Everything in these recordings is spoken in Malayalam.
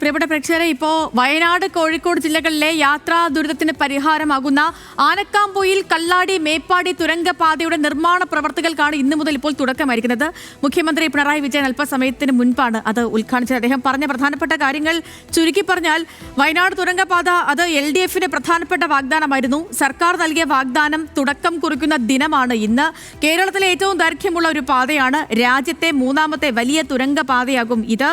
പ്രിയപ്പെട്ട പ്രേക്ഷകരെ, ഇപ്പോൾ വയനാട് കോഴിക്കോട് ജില്ലകളിലെ യാത്രാ ദുരിതത്തിന് പരിഹാരമാകുന്ന ആനക്കാംപൊയിൽ കല്ലാടി മേപ്പാടി തുരങ്കപാതയുടെ നിർമ്മാണ പ്രവർത്തികൾക്കാണ് ഇന്നു മുതൽ ഇപ്പോൾ തുടക്കമായിരിക്കുന്നത്. മുഖ്യമന്ത്രി പിണറായി വിജയൻ അല്പസമയത്തിന് മുൻപാണ് അത് ഉദ്ഘാടനിച്ചത്. അദ്ദേഹം പറഞ്ഞ പ്രധാനപ്പെട്ട കാര്യങ്ങൾ ചുരുക്കി പറഞ്ഞാൽ, വയനാട് തുരങ്കപാത അത് LDFന്റെ പ്രധാനപ്പെട്ട വാഗ്ദാനമായിരുന്നു. സർക്കാർ നൽകിയ വാഗ്ദാനം തുടക്കം കുറിക്കുന്ന ദിനമാണ് ഇന്ന്. കേരളത്തിലെ ഏറ്റവും ദൈർഘ്യമുള്ള ഒരു പാതയാണ്. രാജ്യത്തെ മൂന്നാമത്തെ വലിയ തുരങ്കപാതയാകും ഇത്.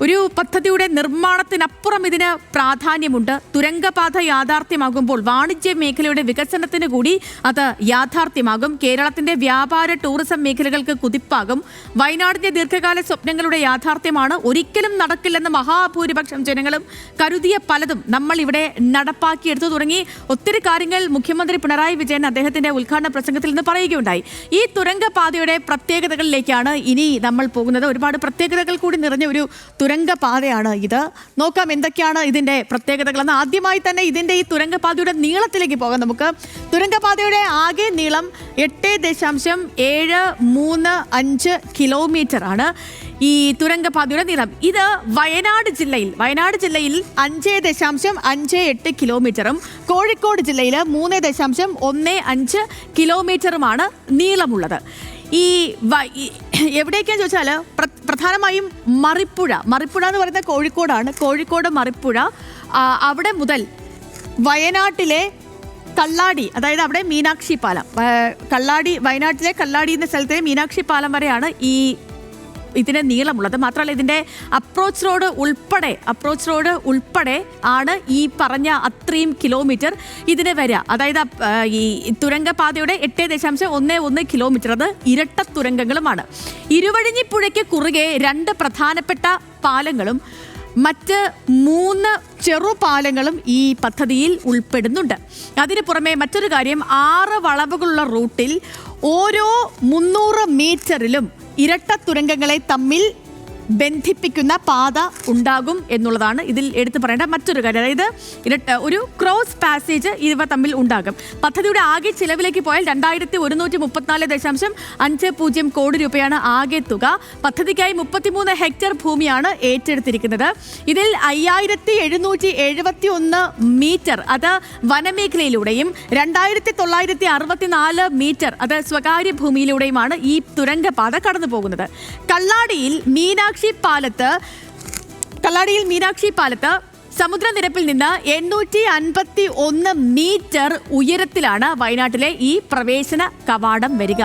ഒരു പദ്ധതിയുടെ നിർമ്മാണത്തിനപ്പുറം ഇതിന് പ്രാധാന്യമുണ്ട്. തുരങ്കപാത യാഥാർത്ഥ്യമാകുമ്പോൾ വാണിജ്യ മേഖലയുടെ വികസനത്തിന് കൂടി അത് യാഥാർത്ഥ്യമാകും. കേരളത്തിന്റെ വ്യാപാര ടൂറിസം മേഖലകൾക്ക് കുതിപ്പാകും. വയനാടിന്റെ ദീർഘകാല സ്വപ്നങ്ങളുടെ യാഥാർത്ഥ്യമാണ്. ഒരിക്കലും നടക്കില്ലെന്ന് മഹാഭൂരിപക്ഷം ജനങ്ങളും കരുതിയ പലതും നമ്മൾ ഇവിടെ നടപ്പാക്കിയെടുത്തു തുടങ്ങി. ഒത്തിരി കാര്യങ്ങൾ മുഖ്യമന്ത്രി പിണറായി വിജയൻ അദ്ദേഹത്തിന്റെ ഉദ്ഘാടന പ്രസംഗത്തിൽ നിന്ന് പറയുകയുണ്ടായി. ഈ തുരങ്കപാതയുടെ പ്രത്യേകതകളിലേക്കാണ് ഇനി നമ്മൾ പോകുന്നത്. ഒരുപാട് പ്രത്യേകതകൾ കൂടി നിറഞ്ഞ ഒരു തുരങ്കപാതയാണ് ഇത്. നോക്കാം എന്തൊക്കെയാണ് ഇതിന്റെ പ്രത്യേകതകളെന്ന്. ആദ്യമായി തന്നെ ഇതിന്റെ ഈ തുരങ്കപാതയുടെ നീളത്തിലേക്ക് പോകാം നമുക്ക്. തുരങ്കപാതയുടെ ആകെ നീളം 8.735 കിലോമീറ്റർ ആണ് ഈ തുരങ്കപാതയുടെ നീളം. ഇത് വയനാട് ജില്ലയിൽ 5.58 കിലോമീറ്ററും കോഴിക്കോട് ജില്ലയിൽ 3.15 കിലോമീറ്ററുമാണ് നീളമുള്ളത്. ഈ എവിടേക്കാന്ന് ചോദിച്ചാൽ പ്രധാനമായും മറിപ്പുഴ എന്ന് പറയുന്നത് കോഴിക്കോടാണ്. കോഴിക്കോട് മറിപ്പുഴ, അവിടെ മുതൽ വയനാട്ടിലെ കല്ലാടി, അതായത് അവിടെ മീനാക്ഷി പാലം, വയനാട്ടിലെ കല്ലാടി എന്ന സ്ഥലത്തെ മീനാക്ഷി പാലം വരെയാണ് ഇതിന് നീളമുള്ളത്. മാത്രമല്ല ഇതിൻ്റെ അപ്രോച്ച് റോഡ് ഉൾപ്പെടെ ആണ് ഈ പറഞ്ഞ അത്രയും കിലോമീറ്റർ ഇതിന് വരിക. അതായത് ഈ തുരങ്കപാതയുടെ 8.11 കിലോമീറ്റർ, അത് ഇരട്ട തുരങ്കങ്ങളുമാണ്. ഇരുവഴിഞ്ഞിപ്പുഴയ്ക്ക് കുറുകെ 2 പ്രധാനപ്പെട്ട പാലങ്ങളും മറ്റ് 3 ചെറുപാലങ്ങളും ഈ പദ്ധതിയിൽ ഉൾപ്പെടുന്നുണ്ട്. അതിന് പുറമെ മറ്റൊരു കാര്യം, 6 വളവുകളുള്ള റൂട്ടിൽ ഓരോ 300 മീറ്ററിലും ഇരട്ട തുരങ്കങ്ങളെ തമ്മിൽ ബന്ധിപ്പിക്കുന്ന പാത ഉണ്ടാകും എന്നുള്ളതാണ് ഇതിൽ എടുത്തു പറയേണ്ട മറ്റൊരു കാര്യം. അതായത് ഒരു ക്രോസ് പാസേജ് ഇവ തമ്മിൽ ഉണ്ടാകും. പദ്ധതിയുടെ ആകെ ചിലവിലേക്ക് പോയാൽ 2144.50 കോടി രൂപയാണ് ആകെ തുക. പദ്ധതിക്കായി 33 ഹെക്ടർ ഭൂമിയാണ് ഏറ്റെടുത്തിരിക്കുന്നത്. ഇതിൽ 5771 മീറ്റർ അത് വനമേഖലയിലൂടെയും 2964 മീറ്റർ അത് സ്വകാര്യ ഭൂമിയിലൂടെയുമാണ് ഈ തുരങ്കപാത കടന്നു പോകുന്നത്. കല്ലാടിയിൽ മീനാക്ഷി പാലത്ത് സമുദ്രനിരപ്പിൽ നിന്ന് 851 മീറ്റർ ഉയരത്തിലാണ് വയനാട്ടിലെ ഈ പ്രവേശന കവാടം വരിക.